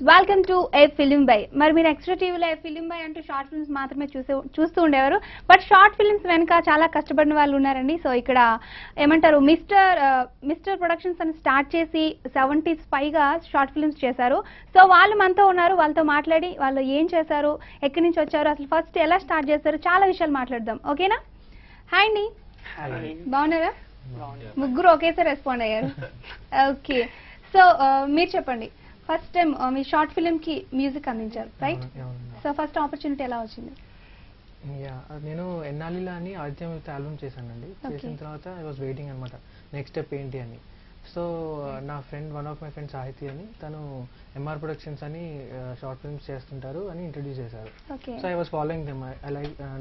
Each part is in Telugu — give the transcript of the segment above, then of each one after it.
Welcome to A film by. మరి మీరు ఎక్స్ట్రా టీవీలో ఏ ఫిలిం బై అంటూ షార్ట్ ఫిల్మ్స్ మాత్రమే చూస్తూ ఉండేవారు. బట్ షార్ట్ ఫిల్మ్స్ వెనక చాలా కష్టపడిన వాళ్ళు ఉన్నారండి. సో ఇక్కడ ఏమంటారు, మిస్టర్ ప్రొడక్షన్స్ అని స్టార్ట్ చేసి 70s పైగా షార్ట్ ఫిల్మ్స్ చేశారు. సో వాళ్ళు మనతో ఉన్నారు. వాళ్ళతో మాట్లాడి వాళ్ళు ఏం చేశారు, ఎక్కడి నుంచి వచ్చారు, అసలు ఫస్ట్ ఎలా స్టార్ట్ చేశారు, చాలా విషయాలు మాట్లాడదాం. ఓకేనా? హాయ్ అండి, బాగున్నారా? ముగ్గురు ఒకేసారి రెస్పాండ్ అయ్యారు. ఓకే, సో మీరు చెప్పండి, ఫస్ట్ టైం మీ షార్ట్ ఫిల్మ్ కి మ్యూజిక్ అందించారు, రైట్? సో ఫస్ట్ ఆపర్చునిటీ ఎలా వచ్చింది? నేను ఎన్నాలిలా అని ఆదిత్య ఆల్బమ్ చేశానండి. చేసిన తర్వాత ఐ వాజ్ వెయిటింగ్ అనమాట నెక్స్ట్ స్టెప్ ఏంటి అని. సో నా friend, one of my friend సాహితీ అని, తను ఎంఆర్ ప్రొడక్షన్స్ అని షార్ట్ ఫిల్మ్స్ చేస్తుంటారు అని ఇంట్రడ్యూస్ చేశారు. So I was following them.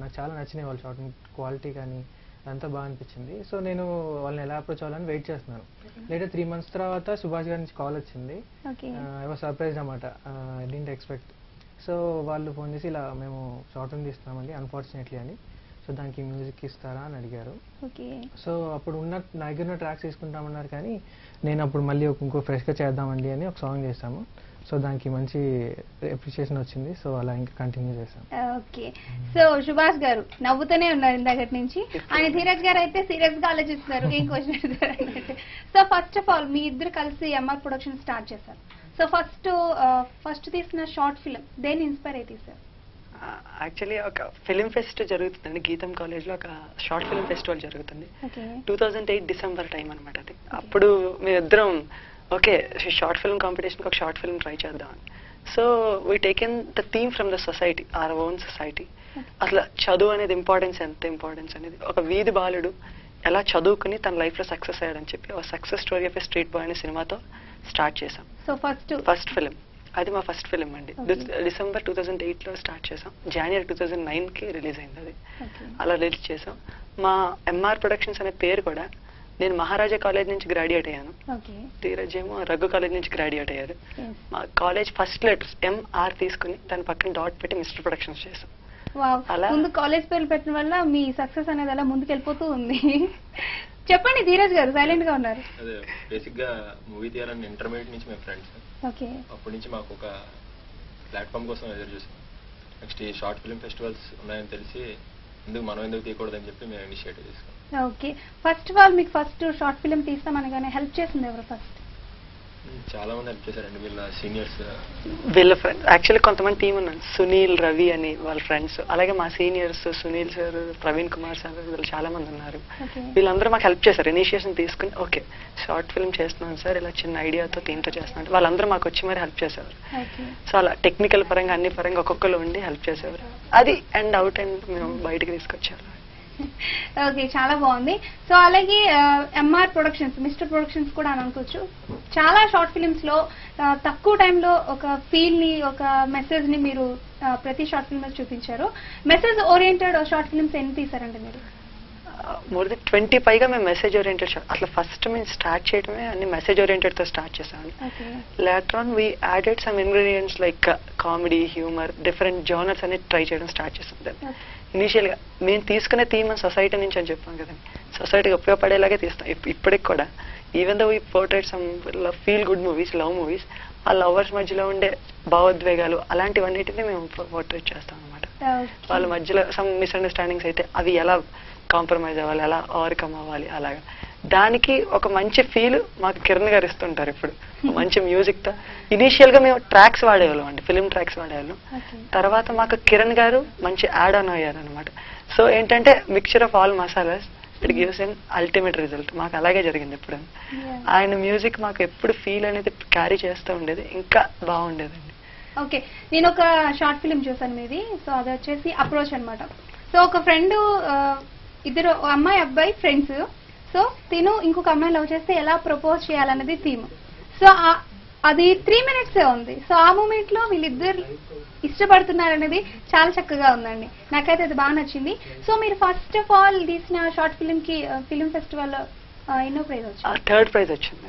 నాకు చాలా నచ్చినాయి వాళ్ళ షార్ట్ ఫిల్మ్ క్వాలిటీ కానీ అంతా బాగా అనిపించింది. సో నేను వాళ్ళని ఎలా అప్రోచ్ అవ్వాలని వెయిట్ చేస్తున్నాను. లేటర్ 3 months తర్వాత సుభాష్ గారి నుంచి కాల్ వచ్చింది. ఐ వాజ్ సర్ప్రైజ్డ్ అనమాట, ఐ డింట్ ఎక్స్పెక్ట్. సో వాళ్ళు ఫోన్ చేసి ఇలా మేము షార్ట్ ఫిల్మ్ తీస్తున్నామండి అన్ఫార్చునేట్లీ అని, సో దానికి మ్యూజిక్ ఇస్తారా అని అడిగారు. సో అప్పుడు నా దగ్గర ఉన్న ట్రాక్స్ తీసుకుంటామన్నారు, కానీ నేను అప్పుడు మళ్ళీ ఇంకో ఫ్రెష్గా చేద్దామండి అని ఒక సాంగ్ చేస్తాము. సో దానికి మంచి అప్రిషియేషన్ వచ్చింది. సో అలా ఇంకా కంటిన్యూ చేశాం. ఓకే, సో సుభాష్ గారు నవ్వుతూనే ఉన్నారు ఇందాకటి నుంచి. ఆయన ధీరజ్ గారు అయితే సీరియస్ గా ఆలోచిస్తున్నారు ఏం క్వశ్చన్ అడుగుతారు అన్నట్టు. సో ఫస్ట్ ఆఫ్ ఆల్ మీ ఇద్దరు కలిసి ఎంఆర్ ప్రొడక్షన్ స్టార్ట్ చేశారు. సో ఫస్ట్ తీసిన షార్ట్ ఫిల్మ్ దేన్ని ఇన్స్పైర్ అయితే తీశారు? యాక్చువల్లీ ఒక ఫిలిం ఫెస్ట్ జరుగుతుందండి గీతం కాలేజ్ లో, ఒక షార్ట్ ఫిల్మ్ ఫెస్టివల్ జరుగుతుంది. 2008 December టైం అనమాట అది. అప్పుడు మేమిద్దరం ఓకే షార్ట్ ఫిల్మ్ కాంపిటీషన్కి ఒక షార్ట్ ఫిల్మ్ ట్రై చేద్దామని. So we taken the theme from the society, our own society. అసలు చదువు అనేది ఎంత ఇంపార్టెన్స్ అనేది, ఒక వీధి బాలుడు ఎలా చదువుకుని తన లైఫ్ లో సక్సెస్ అయ్యాడని చెప్పి ఒక success story of a street boy అనే సినిమాతో స్టార్ట్ చేసాం. సో ఫస్ట్ ఫిలిం అది మా ఫస్ట్ ఫిలిం అండి. December 2008 లో స్టార్ట్ చేసాం. January 2009 కి రిలీజ్ అయింది అది. అలా రిలీజ్ చేసాం. మా ఎంఆర్ ప్రొడక్షన్స్ అనే పేరు కూడా, నేను మహారాజా కాలేజ్ నుంచి గ్రాడ్యుయేట్ అయ్యాను, ధీరజ్ ఏమో రఘు కాలేజ్ నుంచి గ్రాడ్యుయేట్ అయ్యారు. మా కాలేజ్ ఫస్ట్ లెటర్స్ ఎంఆర్ తీసుకుని దాని పక్కన డాట్ పెట్టి మిస్టర్ ప్రొడక్షన్స్ చేసాం. అలా ముందు కాలేజ్ పేర్లు పెట్టిన వల్ల మీ సక్సెస్ అనేది అలా ముందుకు వెళ్ళిపోతూ ఉంది. చెప్పండి ధీరజ్ గారు, సైలెంట్ గా ఉన్నారు. అదే బేసిక్ గా మూవీ తీయాలని ఇంటర్మీడియట్ నుంచి మేము ఫ్రెండ్స్. ఓకే, అప్పటి నుంచి మాకు ఒక ప్లాట్ఫామ్ కోసం ఎదురు చూసాం. నెక్స్ట్ ఈ షార్ట్ ఫిల్మ్ ఫెస్టివల్స్ ఉన్నాయని తెలిసి మనం ఎందుకు తీయకూడదని చెప్పి మేము ఇనిషియేటివ్ తీసుకున్నాం. ఓకే, ఫస్ట్ ఆఫ్ ఆల్ మీకు ఫస్ట్ షార్ట్ ఫిల్మ్ తీస్తామనగానే హెల్ప్ చేసింది ఎవరు? ఫస్ట్ చాలా మంది హెల్ప్ చేశారండి, వీళ్ళ సీనియర్స్, వీళ్ళ ఫ్రెండ్స్. యాక్చువల్లీ కొంతమంది టీం ఉన్నారు, సునీల్, రవి అని వాళ్ళ ఫ్రెండ్స్. అలాగే మా seniors Sunil sir, Praveen Kumar sir, వీళ్ళు చాలా మంది ఉన్నారు. వీళ్ళందరూ మాకు హెల్ప్ చేశారు. ఇనిషియేషన్ తీసుకుని ఓకే షార్ట్ ఫిల్మ్ చేస్తున్నాను సార్, ఇలా చిన్న ఐడియాతో థీమ్తో చేస్తున్నాను, వాళ్ళందరూ మాకు వచ్చి మరి హెల్ప్ చేసేవారు. సో అలా టెక్నికల్ పరంగా అన్ని పరంగా ఒక్కొక్కరు ఉండి హెల్ప్ చేసేవారు. అది అండ్ అవుట్ అండ్ మేము బయటకు తీసుకొచ్చారు. ఓకే, చాలా బాగుంది. సో అలాగే ఎంఆర్ ప్రొడక్షన్స్, మిస్టర్ ప్రొడక్షన్స్ కూడా అని అనుకోవచ్చు. చాలా షార్ట్ ఫిల్మ్స్ లో తక్కువ టైంలో ఒక ఫీల్ ని, ఒక మెసేజ్ ని మీరు ప్రతి షార్ట్ ఫిల్మ్ లో చూపించారు. మెసేజ్ ఓరియంటెడ్ షార్ట్ ఫిల్మ్స్ ఎన్ని తీసారండి మీరు? మోర్ దెన్ 20 పైగా మేము మెసేజ్ ఓరియంటెడ్ షార్ట్. అట్లా ఫస్ట్ మేము స్టార్ట్ చేయడమే అన్ని మెసేజ్ ఓరియంటెడ్ తో స్టార్ట్ చేసాము. Later on we added some ingredients like comedy, humour, different genres అన్ని ట్రై చేయడం స్టార్ట్ చేసాం. ఇనీషియల్ గా మేము తీసుకునే థీమ్ సొసైటీ నుంచి అని చెప్పాం కదండి, సొసైటీకి ఉపయోగపడేలాగే తీస్తాం. ఇప్పటికి కూడా even though we portray some feel good movies, love movies, ఆ లవర్స్ మధ్యలో ఉండే భావోద్వేగాలు అలాంటివన్నిటిని మేము పోర్ట్రేట్ చేస్తాం అనమాట. వాళ్ళ మధ్యలో సమ్ మిస్అండర్స్టాండింగ్స్ అయితే అవి ఎలా కాంప్రమైజ్ అవ్వాలి, ఎలా ఓవర్కమ్ అవ్వాలి, అలాగా దానికి ఒక మంచి ఫీల్ మాకు కిరణ్ గారు ఇస్తుంటారు. ఇప్పుడు మంచి మ్యూజిక్ తో ఇనీషియల్ గా మేము ట్రాక్స్ వాడేవాళ్ళం అండి, ఫిల్మ్ ట్రాక్స్ వాడేవాళ్ళం. తర్వాత మాకు కిరణ్ గారు మంచి యాడ్ ఆన్ అయ్యారు అనమాట. సో ఏంటంటే mixture of all masalas, it gives an ultimate result. మాకు అలాగే జరిగింది ఎప్పుడు. ఆయన మ్యూజిక్ మాకు ఎప్పుడు ఫీల్ అనేది క్యారీ చేస్తూ ఉండేది, ఇంకా బాగుండేదండి. ఓకే, నేను ఒక షార్ట్ ఫిల్మ్ చూసాను మీది. సో అది వచ్చేసి అప్రోచ్ అనమాట. సో ఒక ఫ్రెండ్, ఇద్దరు అమ్మాయి అబ్బాయి ఫ్రెండ్స్. సో తిను ఇంకొక అమ్మాయి లవ్ చేస్తే ఎలా ప్రపోజ్ చేయాలన్నది థీమ్. సో అది 3 minutes ఉంది. సో ఆ మూమెంట్ లో వీళ్ళిద్దరు ఇష్టపడుతున్నారనేది చాలా చక్కగా ఉందండి, నాకైతే అది బాగా నచ్చింది. సో మీరు ఫస్ట్ ఆఫ్ ఆల్ తీసిన షార్ట్ ఫిల్మ్ కి ఫిల్మ్ ఫెస్టివల్ ఎన్నో ప్రైజ్ వచ్చింది? 3rd ప్రైజ్ వచ్చింది.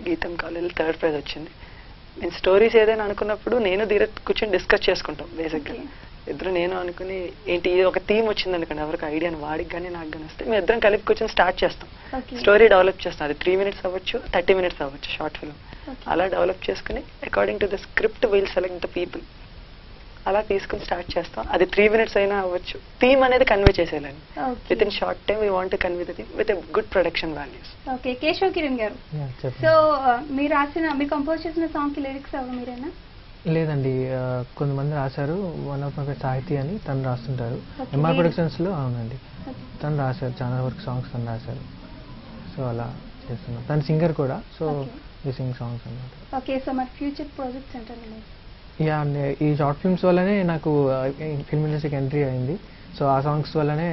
గీతం కాలేజ్ 3rd ప్రైజ్ వచ్చింది. నేను స్టోరీస్ ఏదైనా అనుకున్నప్పుడు నేను ధీరజ్ కూర్చొని డిస్కస్ చేసుకుంటాం. బేసిక్ గా ఇద్దరు నేను అనుకుని ఏంటి ఇది ఒక థీమ్ వచ్చింది అనుకోండి, ఎవరికి ఐడియాని వాడికి కానీ నాకు కానీ వస్తే మేము ఇద్దరం కలిపి కూర్చొని స్టార్ట్ చేస్తాం, స్టోరీ డెవలప్ చేస్తాం. అది 3 minutes అవ్వచ్చు, 30 minutes అవ్వచ్చు షార్ట్ ఫిల్మ్. అలా డెవలప్ చేసుకుని according to the script will select the people, అలా తీసుకుని స్టార్ట్ చేస్తాం. అది 3 minutes అయినా అవ్వచ్చు. థీమ్ అనేది కన్వే చేసేయాలండి. Within short time we want convey the theme with good production values. Okay, Keshav Kiran garu, so మీరు కంపోజ్ చేసిన సాంగ్ కి లిరిక్స్ ఎవరు మీరేనా? లేదండి, కొంతమంది రాశారు. వన్ ఆఫ్ మై ఫ్రెండ్ సాహితీ అని తను రాస్తుంటారు ఎంఆర్ ప్రొడక్షన్స్ లో. అవునండి, తను రాశారు చాలా వరకు సాంగ్స్ తను రాశారు. సో అలా చేస్తున్నాం. తను సింగర్ కూడా, సో వి సింగ్ సాంగ్స్ అన్నమాట. ఓకే, సో మరి ఫ్యూచర్ ప్రాజెక్ట్స్ ఏంటండి? యా, ఈ షార్ట్ ఫిల్మ్స్ వల్లనే నాకు ఫిల్మ్ ఇండస్ట్రీకి ఎంట్రీ అయింది. సో ఆ సాంగ్స్ వల్లనే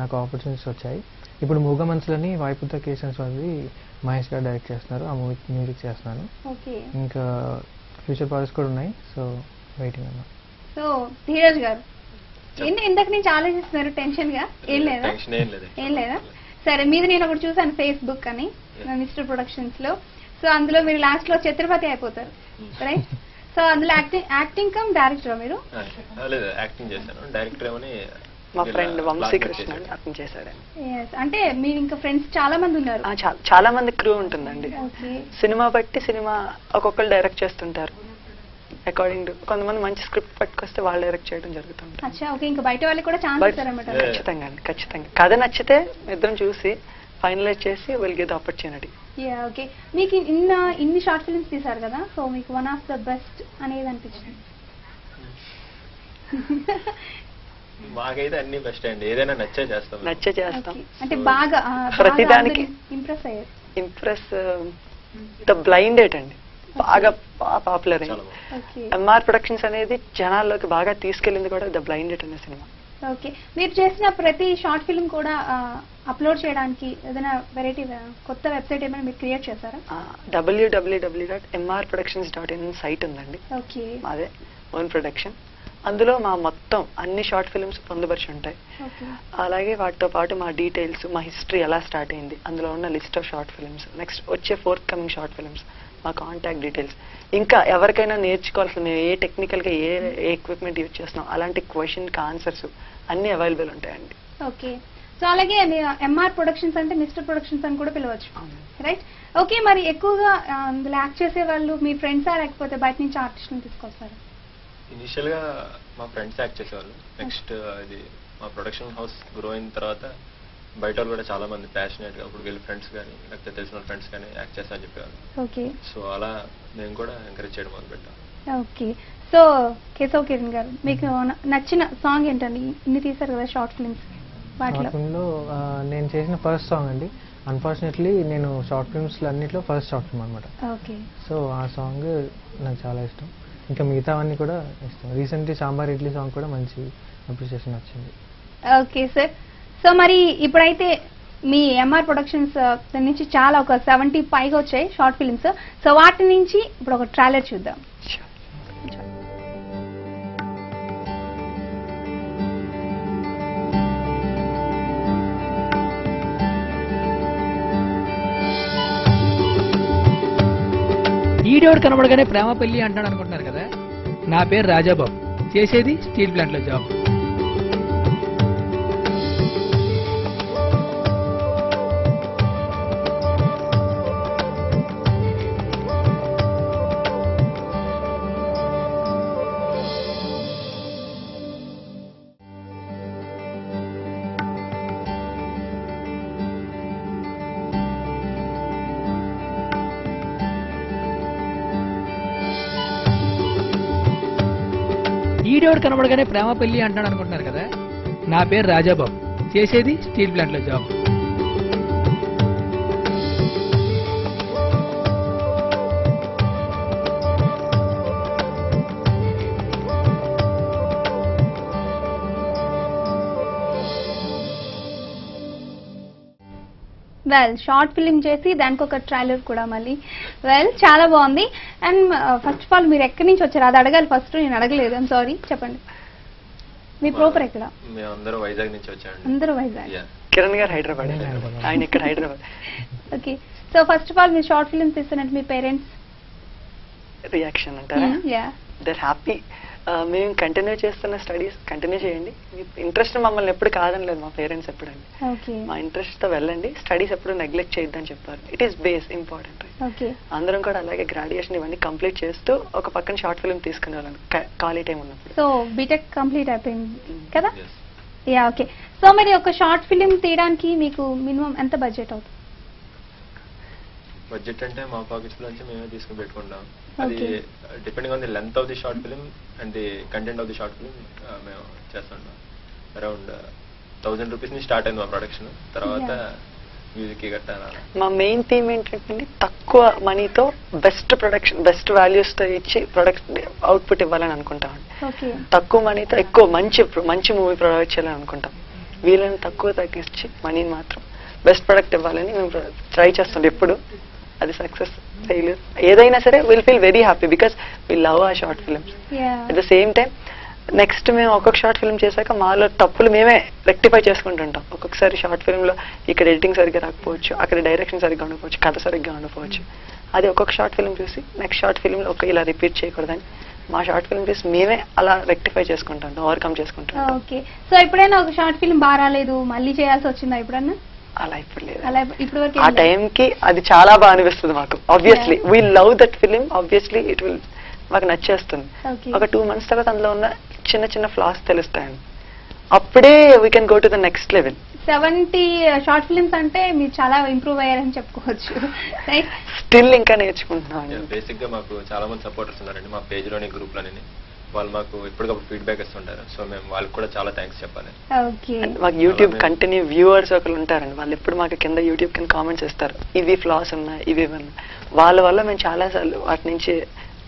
నాకు ఆపర్చునిటీస్ వచ్చాయి. ఇప్పుడు మూగ మనసులని వైపుత కేసెన్స్ వాళ్ళది మహేష్ గారు డైరెక్ట్ చేస్తున్నారు. ఆ మూవీ మ్యూజిక్ చేస్తున్నాను. ఇంకా ఫ్యూచర్ ప్రాజెక్ట్స్ కూడా ఉన్నాయి. సో వెయిటింగ్ అన్నమాట. సో ధీరజ్ గారు, ఏంటి ఇంతకు నుంచి ఆలోచిస్తున్నారు టెన్షన్ గా? ఏం లేదా? ఏం లేదా? సరే, మీది నేను ఒకటి చూసాను ఫేస్బుక్ అని మిస్టర్ ప్రొడక్షన్స్ లో. సో అందులో మీరు లాస్ట్ లో ఛత్రపతి అయిపోతారు, రైట్? సో అందులో యాక్టింగ్ కమ్ డైరెక్టర్ మీరు? లేదు, యాక్టింగ్ చేశాను. డైరెక్టర్ ఏమని మా ఫ్రెండ్ వంశీకృష్ణ అతను చేశాడు. అంటే మీరు ఇంకా ఫ్రెండ్స్ చాలా మంది ఉన్నారు? చాలా మంది క్రూ ఉంటుందండి. సినిమా బట్టి సినిమా ఒక్కొక్కరు డైరెక్ట్ చేస్తుంటారు. అకార్డింగ్ టు కొంతమంది మంచి స్క్రిప్ట్ పట్టుకొస్తే వాళ్ళు డైరెక్ట్ చేయడం జరుగుతుంది. ఇంకా బయట వాళ్ళకి కూడా ఛాన్స్ ఇస్తారన్నమాట? ఖచ్చితంగా అండి, ఖచ్చితంగా. కథ నచ్చితే ఇద్దరం చూసి ఫైనలైజ్ చేసి will give the opportunity. Okay, మీకు ఇన్ని షార్ట్ ఫిల్మ్స్ తీసారు కదా, సో మీకు వన్ ఆఫ్ ద బెస్ట్ అనేది అనిపించింది? మాకైతే అన్ని బెస్ట్ అండి, ఏదైనా నచ్చే చేస్తాం. అంటే బాగా ప్రతిదానికి ఇంప్రెస్ ద బ్లైండ్ డేట్ అండి, బాగా పాపులర్ అయింది. ఎంఆర్ ప్రొడక్షన్స్ అనేది జనాల్లోకి బాగా తీసుకెళ్ళింది కూడా ద బ్లైండ్ డేట్ అనే సినిమా. ఓకే, మీరు చేసిన ప్రతి షార్ట్ ఫిల్మ్ కూడా అప్లోడ్ చేయడానికి ఏదైనా వెరైటీ కొత్త వెబ్సైట్ ఏమైనా మీరు క్రియేట్ చేశారా? www.mrproductions.in సైట్ ఉందండి. ఓకే, అదే ఓన్ ప్రొడక్షన్. అందులో మా మొత్తం అన్ని షార్ట్ ఫిల్మ్స్ పొందుపరిచి ఉంటాయి. అలాగే వాటితో పాటు మా డీటెయిల్స్, మా హిస్టరీ ఎలా స్టార్ట్ అయింది, అందులో ఉన్న list of short films, next వచ్చే ఫోర్త్ కమింగ్ షార్ట్ ఫిల్మ్స్, మా కాంటాక్ట్ డీటెయిల్స్, ఇంకా ఎవరికైనా నేర్చుకోవాల్సిన మేము ఏ టెక్నికల్గా ఏ ఎక్విప్మెంట్ యూజ్ చేస్తున్నాం అలాంటి క్వశ్చన్కి ఆన్సర్స్ అన్నీ అవైలబుల్ ఉంటాయండి. ఓకే, సో అలాగే ఎంఆర్ ప్రొడక్షన్స్ అంటే మిస్టర్ ప్రొడక్షన్స్ అని కూడా పిలవచ్చు, రైట్? ఓకే, మరి ఎక్కువగా అందులో యాక్ట్ చేసే వాళ్ళు మీ ఫ్రెండ్సా లేకపోతే బయట నుంచి ఆర్టిస్ట్ని తీసుకొస్తారు? ఇనిషియల్ గా మా ఫ్రెండ్స్ యాక్ట్ చేసేవాళ్ళు. నెక్స్ట్ ఇది మా ప్రొడక్షన్ హౌస్ గ్రో అయిన తర్వాత బయట వాళ్ళు కూడా చాలా మంది ప్యాషనేట్ గా ఇప్పుడు వీళ్ళ ఫ్రెండ్స్ కానీ లేకపోతే తెలిసిన ఫ్రెండ్స్ కానీ యాక్ట్ చేస్తారని చెప్పేవాళ్ళు. ఓకే, సో అలా మేము కూడా ఎంకరేజ్ చేయడం మొదలు పెట్టాం. ఓకే, సో కేశవ్ కిరణ్ గారు, మీకు నచ్చిన సాంగ్ ఏంటండి? ఇన్ని తీసారు కదా షార్ట్ ఫిల్మ్స్, వాటిలో నేను చేసిన ఫస్ట్ సాంగ్ అండి. అన్ఫార్చునేట్లీ నేను షార్ట్ ఫిల్మ్స్ అన్నిట్లో ఫస్ట్ షార్ట్ ఫిల్మ్ అనమాట. ఓకే, సో ఆ సాంగ్ నాకు చాలా ఇష్టం. ఇంకా మిగతావన్నీ కూడా ఇష్టం. రీసెంట్లీ సాంబార్ ఇడ్లీ సాంగ్ కూడా మంచి అప్రిషియేషన్ వచ్చింది. ఓకే సార్, సో మరి ఇప్పుడైతే మీ ఎంఆర్ ప్రొడక్షన్స్ నుంచి చాలా ఒక 70 పైగా వచ్చాయి షార్ట్ ఫిల్మ్స్. సో వాటి నుంచి ఇప్పుడు ఒక ట్రైలర్ చూద్దాం. ఈడోడు కనబడగానే ప్రేమ పెళ్లి అంటాడు అనుకుంటున్నారు కదా. నా పేరు రాజాబాబు, చేసేది స్టీల్ ప్లాంట్ లో జాబ్. ఈడోడు కనబడగానే ప్రేమ పెళ్లి అంటాడు అనుకుంటున్నారు కదా. నా పేరు రాజాబాబు, చేసేది స్టీల్ ప్లాంట్ లో జాబ్. వెల్, షార్ట్ ఫిలిం చేసి దానికి ఒక ట్రైలర్ కూడా మళ్ళీ. వెల్, చాలా బాగుంది. అండ్ ఫస్ట్ ఆఫ్ ఆల్ మీరు ఎక్కడి నుంచి వచ్చారు అది అడగాలి ఫస్ట్, నేను అడగలేదు. ఐమ్ సారీ, చెప్పండి మీ ప్రాపర్ ఎక్కడ? అందరూ వైజాగ్ నుంచి వచ్చారు. అందరూ వైజాగ్. కిరణ్ గారు హైదరాబాద్, ఆయన ఇక్కడ Hyderabad. Okay, so first of all మీరు షార్ట్ ఫిలిం తీస్తున్నట్టు మీ పేరెంట్స్ రియాక్షన్ అంటారా? They are happy. మేము కంటిన్యూ చేస్తున్న స్టడీస్ కంటిన్యూ చేయండి. మీ ఇంట్రెస్ట్ మమ్మల్ని ఎప్పుడు కాదనలేదు మా పేరెంట్స్ ఎప్పుడండి. ఓకే మా ఇంట్రెస్ట్తో వెళ్ళండి, స్టడీస్ ఎప్పుడు నెగ్లెక్ట్ చేయొద్దని చెప్పారు. It is base important. Okay అందరం కూడా అలాగే గ్రాడ్యుయేషన్ ఇవన్నీ కంప్లీట్ చేస్తూ ఒక పక్కన షార్ట్ ఫిల్మ్ తీసుకునే వాళ్ళం ఖాళీ టైం ఉన్నప్పుడు. సో బీటెక్ కంప్లీట్ అయిపోయింది కదా? Yes. Yeah okay. సో మరి ఒక షార్ట్ ఫిలిం తీయడానికి మీకు మినిమం ఎంత బడ్జెట్ అవుతుంది? బడ్జెట్ అంటే మా పాకెట్స్ నుంచి మేమే తీసుకుని పెట్టుకుంటాం. అది Okay. Depending on the length of the short film and the content of the short film మేము చేస్తుంటాం. అరౌండ్ 1000 రూపీస్ నుంచి స్టార్ట్ అయింది మా ప్రొడక్షన్. తర్వాత మ్యూజిక్ గట్టా మా మెయిన్ థీమ్ ఏంటంటే తక్కువ మనీతో బెస్ట్ ప్రొడక్షన్, బెస్ట్ వాల్యూస్తో ఇచ్చి ప్రొడక్ట్ అవుట్పుట్ ఇవ్వాలని అనుకుంటామండి. ఓకే తక్కువ మనీతో ఎక్కువ మంచి మూవీ ప్రొవైడ్ చేయాలని అనుకుంటాం. వీళ్ళని తక్కువ తగ్గించి మనీని మాత్రం బెస్ట్ ప్రొడక్ట్ ఇవ్వాలని మేము ట్రై చేస్తాం ఎప్పుడు. అది సక్సెస్ ఫెయిల్యూర్ ఏదైనా సరే will feel very happy because we love a short films. Yeah at the same time next మేము ఒక్కొక్క షార్ట్ ఫిల్మ్ చేశాక మాలో తప్పులు మేమే రెక్టిఫై చేసుకుంటుంటాం. ఒక్కొక్కసారి షార్ట్ ఫిల్మ్లో ఇక్కడ ఎడిటింగ్ సరిగ్గా రాకపోవచ్చు, అక్కడ డైరెక్షన్ సరిగ్గా ఉండకపోవచ్చు, కథ సరిగ్గా ఉండకపోవచ్చు. అది ఒక్కొక్క షార్ట్ ఫిల్మ్ చూసి నెక్స్ట్ షార్ట్ ఫిల్మ్లో ఒక ఇలా రిపీట్ చేయకూడదని మా షార్ట్ ఫిల్మ్ చూసి మేమే అలా రెక్టిఫై చేసుకుంటాం, ఓవర్కమ్ చేసుకుంటాం. ఓకే. సో ఎప్పుడైనా ఒక షార్ట్ ఫిల్మ్ బాగా రాలేదు, మళ్ళీ చేయాల్సి వచ్చిందా ఎప్పుడన్నా? అలా ఇప్పుడు లేదు. అలా ఇప్పుడు వరకు ఆ టైంకి అది చాలా బాగా అనిపిస్తుంది మాకు. Obviously we love that film, obviously it will మాకు నచ్చేస్తుంది. ఓకే ఒక 2 months తర్వాత అందులో ఉన్న చిన్న చిన్న ఫ్లాస్ తెలుస్తాయండి. అప్పుడే we can go to the next level. 70 short films అంటే మీరు చాలా ఇంప్రూవ్ అయ్యారని చెప్పుకోవచ్చు. రైట్? స్టిల్ ఇంకా నేర్చుకుంటున్నాం. బేసిక్ గా మాకు చాలా మంది సపోర్టర్స్ ఉన్నారండి మా పేజ్ లోని గ్రూప్ లోని. వాళ్ళు మాకు ఎప్పటికప్పుడు ఫీడ్బ్యాక్ ఇస్తుంటారు. సో మేము వాళ్ళకి కూడా చాలా థ్యాంక్స్ చెప్పాలి. ఓకే మాకు యూట్యూబ్ కంటిన్యూ వ్యూవర్స్ ఒకరు ఉంటారండి. వాళ్ళు ఎప్పుడు మాకు కింద యూట్యూబ్ కింద కామెంట్స్ ఇస్తారు, ఇవి ఫ్లాస్ ఉన్నాయి, ఇవి ఉన్నాయి. వాళ్ళ వల్ల మేము చాలాసార్లు వాటి నుంచి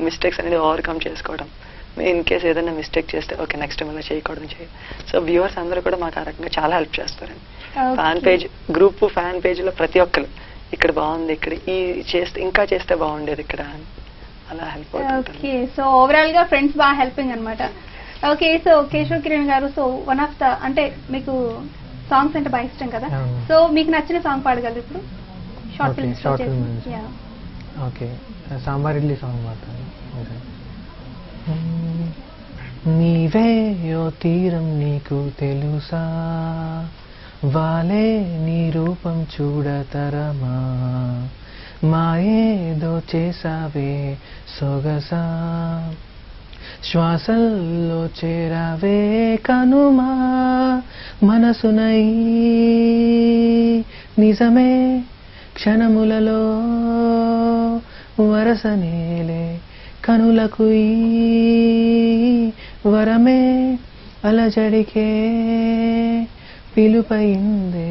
మిస్టేక్స్ అనేది ఓవర్కమ్ చేసుకోవడం. ఇన్ కేస్ ఏదైనా మిస్టేక్ చేస్తే ఓకే నెక్స్ట్ టైం అలా చేయకూడదు చేయాలి. సో వ్యూవర్స్ అందరూ కూడా మాకు ఆ రకంగా చాలా హెల్ప్ చేస్తారండి. ఫ్యాన్ పేజ్ గ్రూప్ ఫ్యాన్ పేజ్లో ప్రతి ఒక్కరు ఇక్కడ బాగుంది, ఇక్కడ ఈ చేస్తే ఇంకా చేస్తే బాగుండేది ఇక్కడ అని అలా హెల్ప్ అవుతుంది. ఓకే. సో ఓవరాల్ గా ఫ్రెండ్స్ బాగా హెల్పింగ్ అన్నమాట. Okay. So Keshav Kiran garu, so one of the అంటే మీకు సాంగ్స్ అంటే బాగా ఇష్టం కదా, సో మీకు నచ్చిన సాంగ్ పాడగలరు ఇప్పుడు? Short Okay, films short film నుంచి. ఓకే సాంబార్ ఇడ్లీ సాంగ్ మాత్రం. నీవే యో తీరం నీకు తెలుసా, వాలే నీ రూపం చూడతరమా, మాయేదో చేసావే సొగసా, శ్వాసల్లో చేరావే కనుమా, మనసునై నిజమే క్షణములలో వరసనేలే, కనులకు ఈ వరమే అలజడికే పిలుపైందే.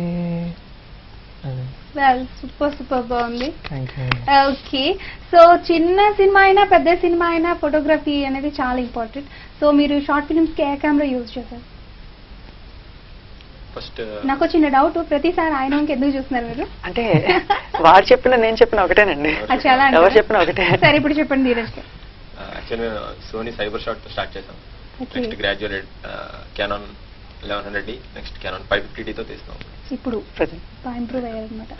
సూపర్ సూపర్ బాగుంది. Thank you. ఓకే. సో చిన్న సినిమా అయినా పెద్ద సినిమా అయినా ఫోటోగ్రఫీ అనేది చాలా ఇంపార్టెంట్. సో మీరు షార్ట్ ఫిల్మ్స్ కి ఏ కెమెరా యూజ్ చేశారు? ఫస్ట్ నాకు చిన్న డౌట్, ప్రతిసారి ఆయన వంక ఎందుకు చూస్తున్నారు మీరు? అంటే వాడు చెప్పిన నేను చెప్పిన ఒకటేనండి, అది చాలా ఎవరు చెప్పిన ఒకటే. సరే ఇప్పుడు చెప్పండి ధీరజ్ గారు. Actually Sony Cyber shot start చేసాం. Okay. Next graduate Canon 1100D, next Canon 550D తో తీస్తాం. ఇప్పుడు బాగా ఇంప్రూవ్ అయ్యారనమాట.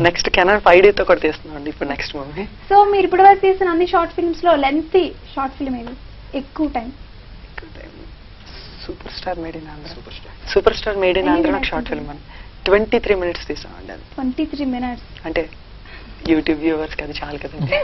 నెక్స్ట్ కెనాన్ 5D కూడా తీస్తున్నాం ఇప్పుడు నెక్స్ట్ మూవీ. సో మీరు ఇప్పటి వరకు తీసిన అన్ని షార్ట్ ఫిల్మ్స్ లో లెంతీ షార్ట్ ఫిల్మ్ ఏది ఎక్కువ time? Super star made in Andhra. Super super star made in ఎన్ని ఆంధ్ర minutes షార్ట్ ఫిల్మ్ అని 23 minutes తీసామండి. అది 23 minutes. అంటే యూట్యూబ్ వ్యూవర్స్ కి అది చాలు కదండి.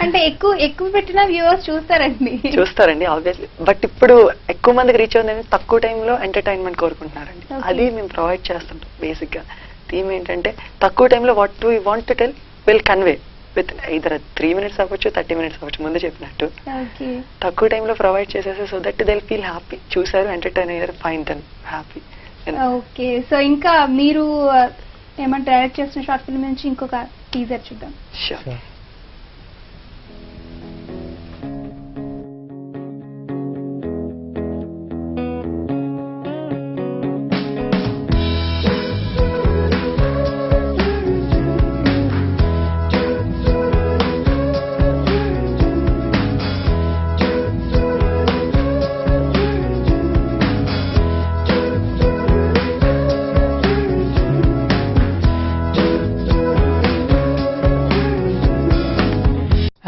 అంటే ఎక్కువ పెట్టిన వ్యూవర్స్ చూస్తారండి. చూస్తారండి ఆబ్వియస్లీ, బట్ ఇప్పుడు ఎక్కువ మందికి రీచ్ అవుతుంది, తక్కువ టైంలో ఎంటర్టైన్మెంట్ కోరుకుంటున్నారండి. Okay. అది మేము ప్రొవైడ్ చేస్తుంటాం. బేసిక్ గా థీమ్ ఏంటంటే తక్కువ టైంలో what we want to tell will convey with either 3 minutes అవ్వచ్చు, 30 minutes అవ్వచ్చు. ముందు చెప్పినట్టు ఓకే. తక్కువ టైంలో ప్రొవైడ్ చేసేసి so that they feel happy. చూసారు, ఎంటర్టైన్ అయ్యారు, fine then happy. Okay. So ఇంకా మీరు ఏమంటే డైరెక్ట్ చేసిన షార్ట్ ఫిల్మ్ నుంచి ఇంకొక టీజర్ చూద్దాం. షూర్.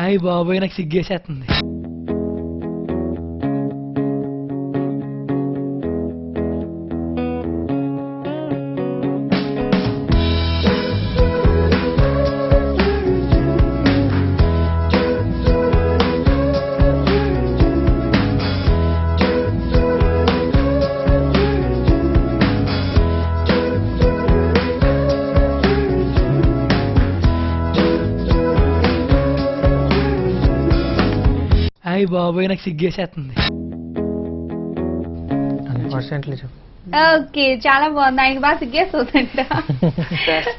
అయ్యి బాబోయ్ నాకు సిగ్గేసేస్తుంది. అయ్యి బాబోయ్ నాకు సిగ్గేసేస్తుంది. అన్ఫార్చునేట్లీ చెప్పు. ఓకే, చాలా బాగుంది. ఆయనకి బాగా సిగ్గేస్తుందంట.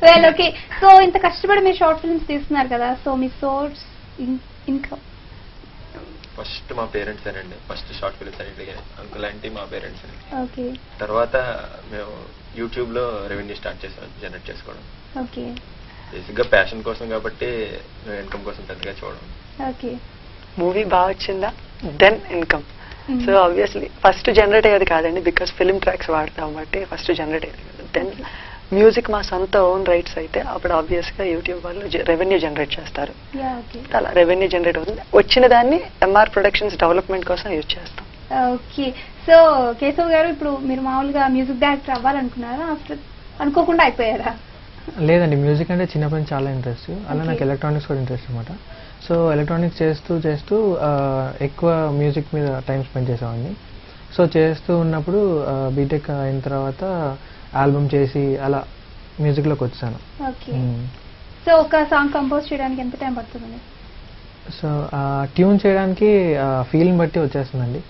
వెల్ ఓకే, సో ఇంత కష్టపడి మీరు షార్ట్ ఫిల్మ్స్ తీస్తున్నారు కదా, సో మీ సోర్స్ ఇన్కమ్? ఫస్ట్ మా పేరెంట్స్ అండి. ఫస్ట్ షార్ట్ ఫిల్మ్స్ అన్నిటికీ అంకుల్ ఆంటీ మా పేరెంట్స్. ఓకే. తర్వాత మేము యూట్యూబ్ లో రెవెన్యూ స్టార్ట్ చేసాం జనరేట్ చేసుకోవడం. ఓకే. బేసిక్ గా ప్యాషన్ కోసం కాబట్టి మేము ఇన్కమ్ కోసం పెద్దగా చూడడం. ఓకే. మూవీ బాగా వచ్చిందా then income. So obviously first generate అయ్యేది కాదండి, బికాస్ ఫిల్మ్ ట్రాక్స్ వాడతాం కాబట్టి ఫస్ట్ జనరేట్ అయ్యేది కాదు. దెన్ మ్యూజిక్ మా సొంత ఓన్ రైట్స్ అయితే అప్పుడు ఆబ్వియస్ గా యూట్యూబ్ వాళ్ళు రెవెన్యూ జనరేట్ చేస్తారు. అలా రెవెన్యూ జనరేట్ అవుతుంది. వచ్చిన దాన్ని ఎంఆర్ ప్రొడక్షన్స్ డెవలప్మెంట్ కోసం యూజ్ చేస్తాం. ఓకే. సో కేశవ్ గారు, ఇప్పుడు మీరు మామూలుగా మ్యూజిక్ డైరెక్టర్ అవ్వాలనుకున్నారా, ఆఫ్టర్ అనుకోకుండా అయిపోయారా? లేదండి, మ్యూజిక్ అంటే చిన్నప్పటి నుంచి చాలా ఇంట్రెస్ట్. అలా నాకు ఎలక్ట్రానిక్స్ కూడా ఇంట్రెస్ట్ అనమాట. సో ఎలక్ట్రానిక్స్ చేస్తూ ఎక్కువ మ్యూజిక్ మీద టైం స్పెండ్ చేసేవాడిని. సో చేస్తూ ఉన్నప్పుడు బీటెక్ అయిన తర్వాత ఆల్బమ్ చేసి అలా మ్యూజిక్లోకి వచ్చాను. ఓకే. సో ఒక సాంగ్ కంపోజ్ చేయడానికి ఎంత టైం పడుతుంది? సో ట్యూన్ చేయడానికి ఫీల్ని బట్టి వచ్చేస్తుందండి.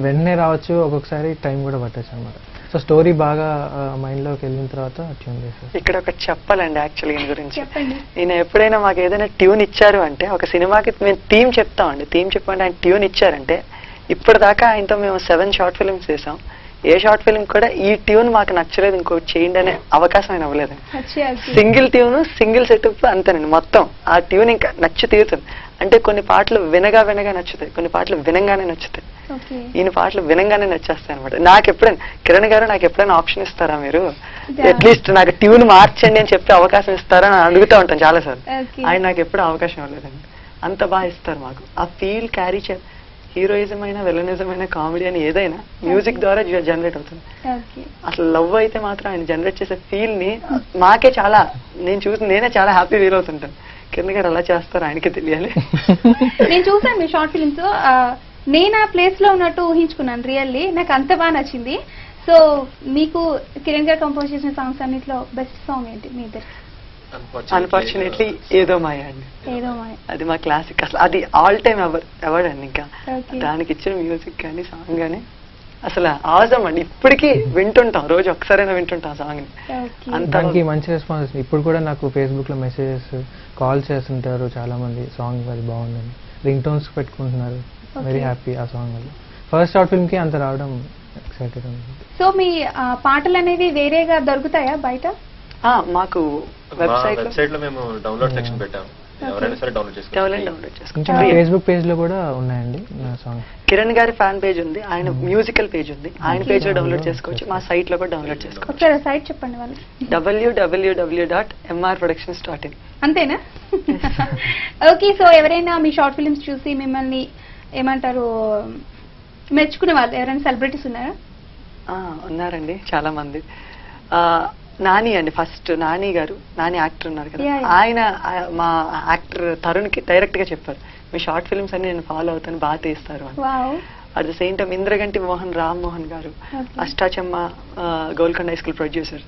వెంటనే రావచ్చు, ఒక్కొక్కసారి టైం కూడా పట్టచ్చు అనమాట. సో స్టోరీ బాగా మైండ్లోకి వెళ్ళిన తర్వాత ట్యూన్ చేస్తాను. ఇక్కడ ఒకటి చెప్పాలండి యాక్చువల్లీ దీని గురించి. చెప్పండి. నేను ఎప్పుడైనా మాకు ఏదైనా ట్యూన్ ఇచ్చారు అంటే, ఒక సినిమాకి మేము థీమ్ చెప్తామండి, థీమ్ చెప్పండి ఆయన ట్యూన్ ఇచ్చారంటే, ఇప్పటిదాకా ఆయనతో మేము 7 షార్ట్ ఫిల్మ్స్ చేసాం. ఏ షార్ట్ ఫిల్మ్ కూడా ఈ ట్యూన్ మాకు నచ్చలేదు ఇంకోటి చేయండి అనే అవకాశం ఆయన అవ్వలేదండి. సింగిల్ ట్యూన్ సింగిల్ సెటప్ అంతేనండి. మొత్తం ఆ ట్యూన్ ఇంకా నచ్చి తీరుతుంది. అంటే కొన్ని పాటలు వినగా నచ్చుతాయి, కొన్ని పాటలు వినంగానే నచ్చుతాయి. ఈయన పాటలు వినంగానే నచ్చేస్తాయి అనమాట. నాకు ఎప్పుడైనా కిరణ్ గారు నాకు ఎప్పుడైనా ఆప్షన్ ఇస్తారా, మీరు అట్లీస్ట్ నాకు ట్యూన్ మార్చండి అని చెప్పి అవకాశం ఇస్తారా అని అడుగుతూ ఉంటాను చాలా సార్లు. ఆయన నాకు ఎప్పుడు అవకాశం ఇవ్వలేదండి. అంత బాగా ఇస్తారు మాకు. ఆ ఫీల్ క్యారీ చే హీరోయిజం అయినా విలనిజం అయినా కామెడీ అని ఏదైనా మ్యూజిక్ ద్వారా జనరేట్ అవుతుంది. అసలు లవ్ అయితే మాత్రం ఆయన జనరేట్ చేసే ఫీల్ ని మాకే చాలా, నేనే చాలా హ్యాపీ ఫీల్ అవుతుంటాను. కింద గారు అలా చేస్తారు, ఆయనకే తెలియాలి. నేను చూసాను మీ షార్ట్ ఫిల్మ్స్, నేను ఆ ప్లేస్ లో ఉన్నట్టు ఊహించుకున్నాను. రియల్లీ నాకు అంత బాగా నచ్చింది. సో మీకు కిరణ్ గారు కంపోజ్ చేసిన సాంగ్స్ అన్నిట్లో బెస్ట్ సాంగ్ ఏంటి మీ ఇద్దరు? అన్ఫార్చునేట్లీ ఏదో మాయ అండి. అది మా క్లాసిక్, అసలు అది ఆల్ టైమ్ అవార్డ్ అండి. ఇంకా దానికి ఇచ్చిన మ్యూజిక్ కానీ సాంగ్ కానీ అసలు ఆజం అండి. ఇప్పటికీ వింటుంటాం, రోజు ఒకసారైనా వింటుంటాం సాంగ్ ని. దానికి మంచి రెస్పాన్స్. ఇప్పుడు కూడా నాకు ఫేస్బుక్ లో మెసేజెస్, కాల్ చేస్తుంటారు చాలా మంది, సాంగ్ అది బాగుందని రింగ్ టోన్స్ పెట్టుకుంటున్నారు. వెరీ హ్యాపీ ఆ సాంగ్ వల్ల. ఫస్ట్ షార్ట్ ఫిల్మ్ కి అంత రావడం ఎక్సైటెడ్ ఉంది. సో మీ పాటలు అనేవి వేరేగా దొరుకుతాయా బయట? మాకు వెబ్సైట్ లో మేము డౌన్లోడ్ సెక్షన్ పెట్టాము, ఎవరైనా సరే డౌన్లోడ్ చేసుకోవచ్చు. ఫేస్బుక్ పేజ్ లో కూడా ఉన్నాయండి నా సాంగ్. కిరణ్ గారి ఫ్యాన్ పేజ్ ఉంది, ఆయన మ్యూజికల్ పేజ్ ఉంది, ఆయన పేజ్ లో డౌన్లోడ్ చేసుకోవచ్చు. మా సైట్ లో కూడా డౌన్లోడ్ చేసుకోవచ్చు. సైట్ చెప్పండి వాళ్ళు. www.mrproductions.in. అంతేనా? ఓకే. సో ఎవరైనా మీ షార్ట్ ఫిల్మ్స్ చూసి మిమ్మల్ని ఏమంటారు మెచ్చుకునే వాళ్ళు ఎవరైనా సెలబ్రిటీస్ ఉన్నారా? ఉన్నారండి చాలా మంది. నాని అండి, ఫస్ట్ నాని గారు, నాని యాక్టర్ ఉన్నారు కదా, ఆయన మా యాక్టర్ తరుణ్ కి డైరెక్ట్ గా చెప్పారు, మీ షార్ట్ ఫిల్మ్స్ అన్ని నేను ఫాలో అవుతాను, బాగా తీస్తారు అని. At the same time Indraganti Rammohan garu, Ashtachamma Golconda high school producer,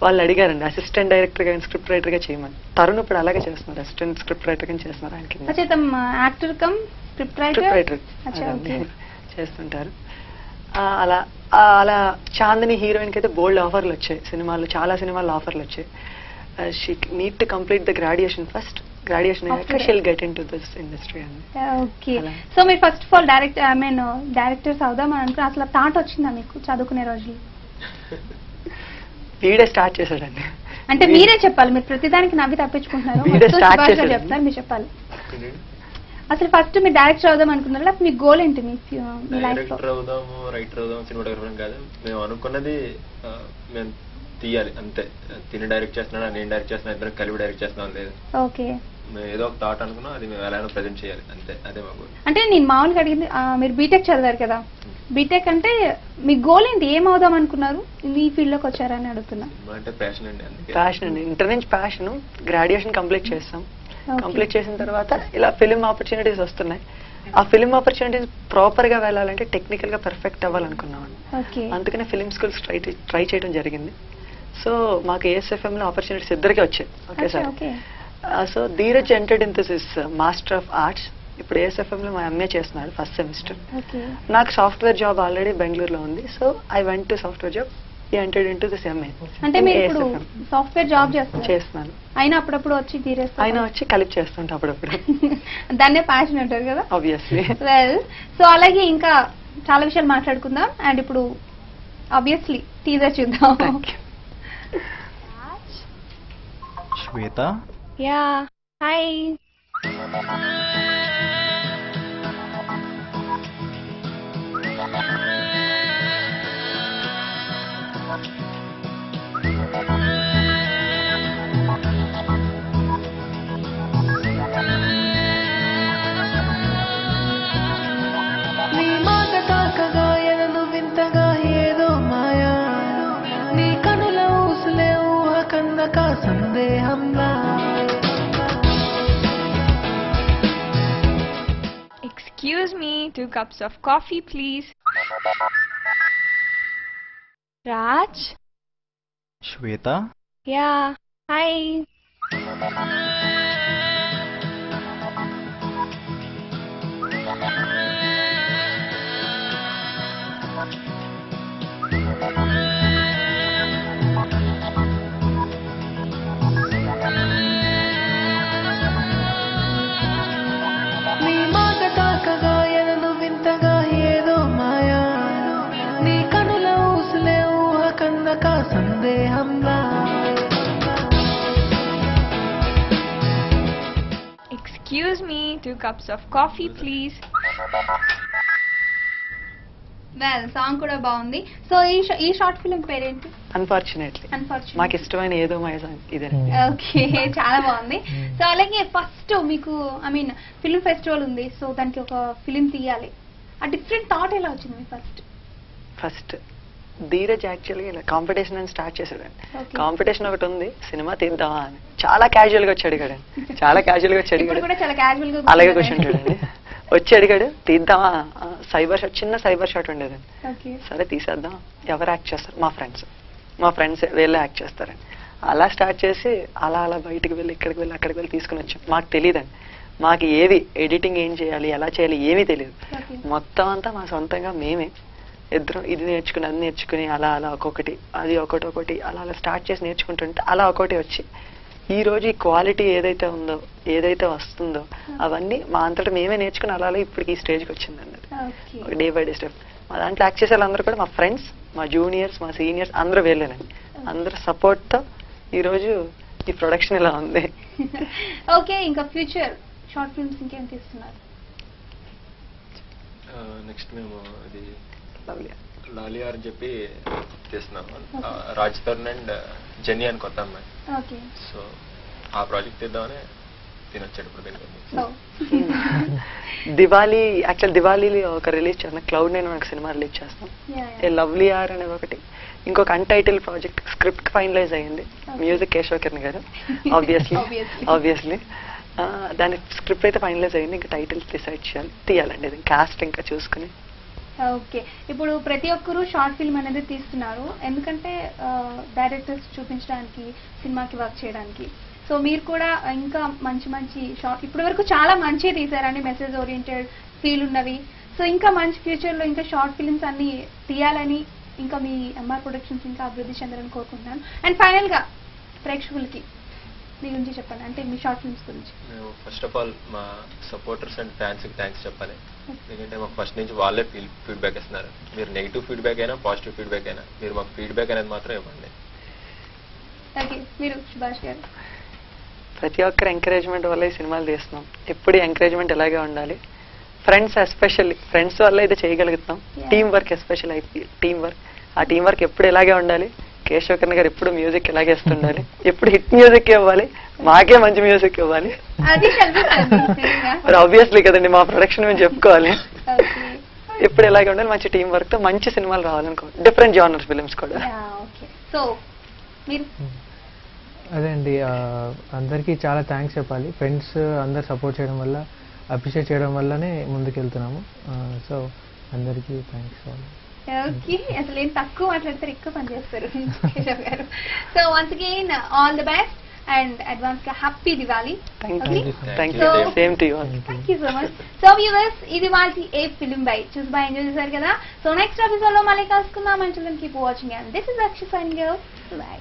వాళ్ళు అడిగారండి అసిస్టెంట్ డైరెక్టర్ గా స్క్రిప్ట్ రైటర్ గా చేయమని. తరుణ్ ఇప్పుడు అలాగే చేస్తున్నారు, అసిస్టెంట్ స్క్రిప్ట్ రైటర్ గా చేస్తున్నారు. ఆయనకి చేస్తుంటారు. అలా అలా చాందిని హీరోయిన్ కి అయితే బోల్డ్ ఆఫర్లు వచ్చాయి సినిమాలు, చాలా సినిమాలు ఆఫర్లు వచ్చాయి. She need to complete the graduation first, graduation అయ్యాక she'll get into this industry అండి. ఓకే. సో మీరు ఫస్ట్ ఆఫ్ ఆల్ డైరెక్టర్స్ అవుదామని అనుకున్నా, అసలు థాట్ వచ్చిందా మీకు చదువుకునే రోజులు? వీడే స్టార్ట్ చేశాడండి. అంటే మీరే చెప్పాలి, మీరు ప్రతిదానికి నవ్వి తప్పించుకుంటున్నారు. చెప్తారు, మీరు చెప్పాలి. అసలు ఫస్ట్ మీరు డైరెక్టర్ అవుదాం అనుకున్నారు, లేకపోతే మీ గోల్ ఏంటి? మీ డైరెక్టర్ అవుదాము, రైటర్ అవుదాము, సినిమాటోగ్రఫర్ కాదు. మేము అనుకున్నది మేము తీయాలి అంతే. తిని డైరెక్ట్ చేస్తున్నా, నేను డైరెక్ట్ చేస్తున్నా, ఇద్దరం కలిపి డైరెక్ట్ చేస్తున్నాం లేదు. ఓకే. మేము ఏదో ఒక థాట్ అనుకున్నాం, అది మేము ఎలా ప్రెజెంట్ చేయాలి అంతే, అదే మా గోల్. అంటే నేను మామూలుగా అడిగింది, మీరు బీటెక్ చదివారు కదా, బీటెక్ అంటే మీ గోల్ ఏంటి? ఏం అవుదాం అనుకున్నారు, ఈ ఫీల్డ్ లోకి వచ్చారని అడుగుతున్నా. అంటే ప్యాషన్ అండి, అందుకే ప్యాషన్ అండి, ఇంటర్ నుంచి ప్యాషన్. గ్రాడ్యుయేషన్ కంప్లీట్ చేస్తాం, కంప్లీట్ చేసిన తర్వాత ఇలా ఫిలిం ఆపర్చునిటీస్ వస్తున్నాయి. ఆ ఫిలిం ఆపర్చునిటీస్ ప్రాపర్ గా వెళ్ళాలంటే టెక్నికల్ గా పర్ఫెక్ట్ అవ్వాలనుకున్నాం. అందుకనే ఫిలిం స్కూల్స్ ట్రై చేయడం జరిగింది. సో మాకు ASFM లో ఆపర్చునిటీస్ ఇద్దరికి వచ్చాయి ఒకేసారి. So Dheeraj entered in this is master of arts ఇప్పుడు ASFM లో మా ఎంఏ చేస్తున్నాడు ఫస్ట్ సెమిస్టర్. ఓకే నాకు సాఫ్ట్వేర్ జాబ్ ఆల్రెడీ బెంగళూరులో ఉంది. So I went to software job, entered into this MA. అంటే మీరు ఇప్పుడు సాఫ్ట్వేర్ జాబ్ చేస్తున్నాను. అయినా అప్పుడప్పుడు వచ్చి తీరేస్తారు, ఆయన వచ్చి కలిపి చేస్తుంటా అప్పుడప్పుడు. దాన్నే ప్యాషన్ అంటారు కదా. ఆబ్వియస్లీ. వెల్, సో అలాగే ఇంకా చాలా విషయాలు మాట్లాడుకుందాం. అండ్ ఇప్పుడు ఆబ్వియస్లీ టీజర్ చూద్దాం. శ్వేత, యా హాయ్. నీ మాట తాకగా ఎనను వింతగా ఏదో మాయా, నీ కనుల ఊసులే ఊహ కన్నక సందేహంలా. Excuse me, 2 cups of coffee, please. Raj? Shweta, Yeah. Hi. నీ మాట తాకగా ఎనను వింతగా ఏదో మాయా, నీ కనుల ఊసులే ఊహ కన్నక సందేహంలా. Excuse me, 2 cups of coffee, please. Well, song కూడా బాగుంది. సో ఈ షార్ట్ ఫిల్మ్ పేరేంటి? Unfortunately unfortunate. మాకు ఇష్టమైన ఏదో మాయ సాంగ్ ఇదే. ఓకే, చాలా బాగుంది. సో అలాగే ఫస్ట్ మీకు ఐ మీన్ ఫిల్మ్ ఫెస్టివల్ ఉంది, సో దానికి ఒక ఫిల్మ్ తీయాలి, ఆ డిఫరెంట్ థాట్ ఎలా వచ్చింది మీ ఫస్ట్ ధీరజ్ యాక్చువల్గా ఇలా కాంపిటీషన్ అని స్టార్ట్ చేశాడండి. Okay. కాంపిటీషన్ ఒకటి ఉంది, సినిమా తీద్దామా అని చాలా క్యాజువల్ గా వచ్చి అడిగాడండి. చాలా క్యాజువల్ గా వచ్చి ఇప్పుడు అడిగాడు. కూడా చాలా క్యాజువల్ గా అలాగే కూర్చుంటాడండి. వచ్చి అడిగాడు తీద్దామా, సైబర్ షాట్, చిన్న సైబర్ షాట్ ఉండేదండి. ఓకే సరే తీసేద్దాం. ఎవరు యాక్ట్ చేస్తారు? మా ఫ్రెండ్స్ వీళ్ళే యాక్ట్ చేస్తారండి. అలా స్టార్ట్ చేసి అలా బయటికి వెళ్ళి ఇక్కడికి వెళ్ళి అక్కడికి వెళ్ళి తీసుకుని వచ్చాం. మాకు తెలియదండి, మాకు ఏవి ఎడిటింగ్ ఏం చేయాలి ఎలా చేయాలి ఏమీ తెలియదు. Okay. మొత్తం అంతా మా సొంతంగా మేమే ఇద్దరం ఇది నేర్చుకుని అది నేర్చుకుని అలా ఒక్కొక్కటి అది ఒకటి అలా స్టార్ట్ చేసి నేర్చుకుంటుంటే అలా ఒకటి వచ్చి ఈ రోజు ఈ క్వాలిటీ ఏదైతే ఉందో ఏదైతే వస్తుందో అవన్నీ మా అంతటా మేమే నేర్చుకుని అలా ఇప్పటికి ఈ స్టేజ్కి వచ్చిందండి. Okay day by day step. మా దాంట్లో యాక్ట్ చేసే వాళ్ళందరూ కూడా మా ఫ్రెండ్స్, మా జూనియర్స్, మా సీనియర్స్ అందరూ వెళ్ళానండి. అందరూ సపోర్ట్తో ఈరోజు ఈ ప్రొడక్షన్ ఇలా ఉంది. ఓకే, ఇంకా ఫ్యూచర్ షార్ట్ ఫిల్మ్స్ ఇంకేం తీస్తున్నారు? నెక్స్ట్ మేము ఇది Lovely. లాలియా అని చెప్పి తీస్తున్నాము. రాజ్ తరుణ్ అండ్ జెన్నీ అని కొత్త అమ్మాయి. ఓకే, సో ఆ ప్రాజెక్ట్ తీద్దామని తినొచ్చాడు ఇప్పుడు దీనికి. సో దివాళీ దివాళీలో ఒక రిలీజ్ చేస్తాం, క్లౌడ్ నైన్ మనకు సినిమా రిలీజ్ చేస్తాం. ఏ లవ్లీ ఆర్ అనేది ఒకటి, ఇంకొక అన్టైటిల్ ప్రాజెక్ట్ స్క్రిప్ట్ ఫైనలైజ్ అయ్యింది. మ్యూజిక్ కేశవ కిరణ్ గారు ఆబ్వియస్లీ. దాని స్క్రిప్ట్ అయితే ఫైనలైజ్ అయ్యింది, ఇంకా టైటిల్స్ డిసైడ్ చేయాలి, తీయాలండి. ఇది కాస్ట్ ఇంకా చూసుకుని. ఓకే, ఇప్పుడు ప్రతి ఒక్కరూ షార్ట్ ఫిల్మ్ అనేది తీస్తున్నారు, ఎందుకంటే డైరెక్టర్స్ చూపించడానికి, సినిమాకి వర్క్ చేయడానికి. సో మీరు కూడా ఇంకా మంచి షార్ట్ ఇప్పటి వరకు చాలా మంచి తీసారండి, మెసేజ్ ఓరియంటెడ్ ఫీల్ ఉన్నవి. సో ఇంకా మంచి ఫ్యూచర్లో ఇంకా షార్ట్ ఫిల్మ్స్ అన్ని తీయాలని, ఇంకా మీ ఎంఆర్ ప్రొడక్షన్స్ ఇంకా అభివృద్ధి చెందాలని కోరుకుంటున్నాను. అండ్ ఫైనల్గా ప్రేక్షకులకి మీ గురించి చెప్పండి, అంటే మీ షార్ట్ ఫిల్మ్స్ గురించి. మేము ఫస్ట్ ఆఫ్ ఆల్ మా సపోర్టర్స్ అండ్ ఫ్యాన్స్కి థ్యాంక్స్ చెప్పాలి. ఎందుకంటే మాకు ఫస్ట్ నుంచి వాళ్ళే ఫీడ్బ్యాక్ ఇస్తున్నారు. మీరు నెగిటివ్ ఫీడ్బ్యాక్ అయినా పాజిటివ్ ఫీడ్బ్యాక్ అయినా మీరు మాకు ఫీడ్బ్యాక్ అనేది మాత్రం ఇవ్వండి. ఓకే, మీరు సుభాష్ గారు? ప్రతి ఒక్కరు ఎంకరేజ్మెంట్ వల్ల ఈ సినిమాలు తీస్తున్నాం. ఎప్పుడు ఎంకరేజ్మెంట్ ఇలాగే ఉండాలి. ఫ్రెండ్స్ ఎస్పెషల్లీ, ఫ్రెండ్స్ వల్ల ఇది చేయగలుగుతాం. Team work especial team work, ఆ టీం వర్క్ ఎప్పుడు ఇలాగే ఉండాలి. కేశవ కిరణ్ గారు ఎప్పుడు మ్యూజిక్ ఇలాగే ఇస్తుండాలి, ఎప్పుడు హిట్ మ్యూజిక్ ఇవ్వాలి, మాకే మంచి మ్యూజిక్ ఇవ్వాలి. అది మరి ఆబ్వియస్లీ కదండి, మా ప్రొడక్షన్ మేము చెప్పుకోవాలి. ఎప్పుడు ఇలాగే ఉండాలి, మంచి టీం వర్క్ తో మంచి సినిమాలు రావాలనుకో, డిఫరెంట్ జానర్ ఫిలిమ్స్ కూడా. సో మీరు? అదే అండి, అందరికీ చాలా థ్యాంక్స్ చెప్పాలి. ఫ్రెండ్స్ అందరు సపోర్ట్ చేయడం వల్ల, అప్రిషియేట్ చేయడం వల్లనే ముందుకు వెళ్తున్నాము. సో అందరికీ థ్యాంక్స్. ఓకే, అసలు ఏం తక్కువ మాట్లాడతారు, ఎక్కువ పని చేస్తారు Keshav garu. So once again all the best. And advance గా happy Diwali. Thank Okay. You Thank thank you. You same to you thank you so much. So viewers, ఇది వాళ్ళకి ఏ ఫిలిం బై చూసి బాగా ఎంజాయ్ చేశారు కదా. సో నెక్స్ట్ ఎపిసోడ్ లో మళ్ళీ కలుసుకుందాం. And keep watching and this is Akshi signing off. By.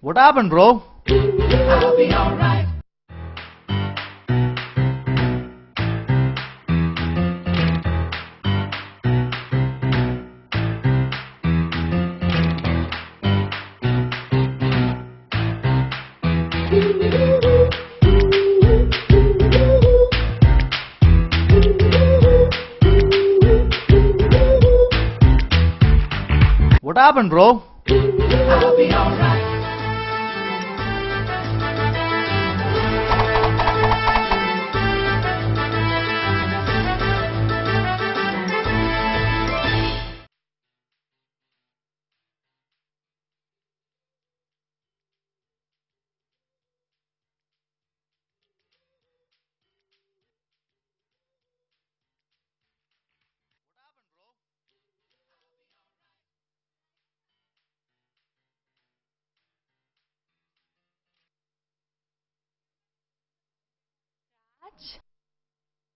What happened, bro? What happened, bro?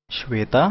Shweta?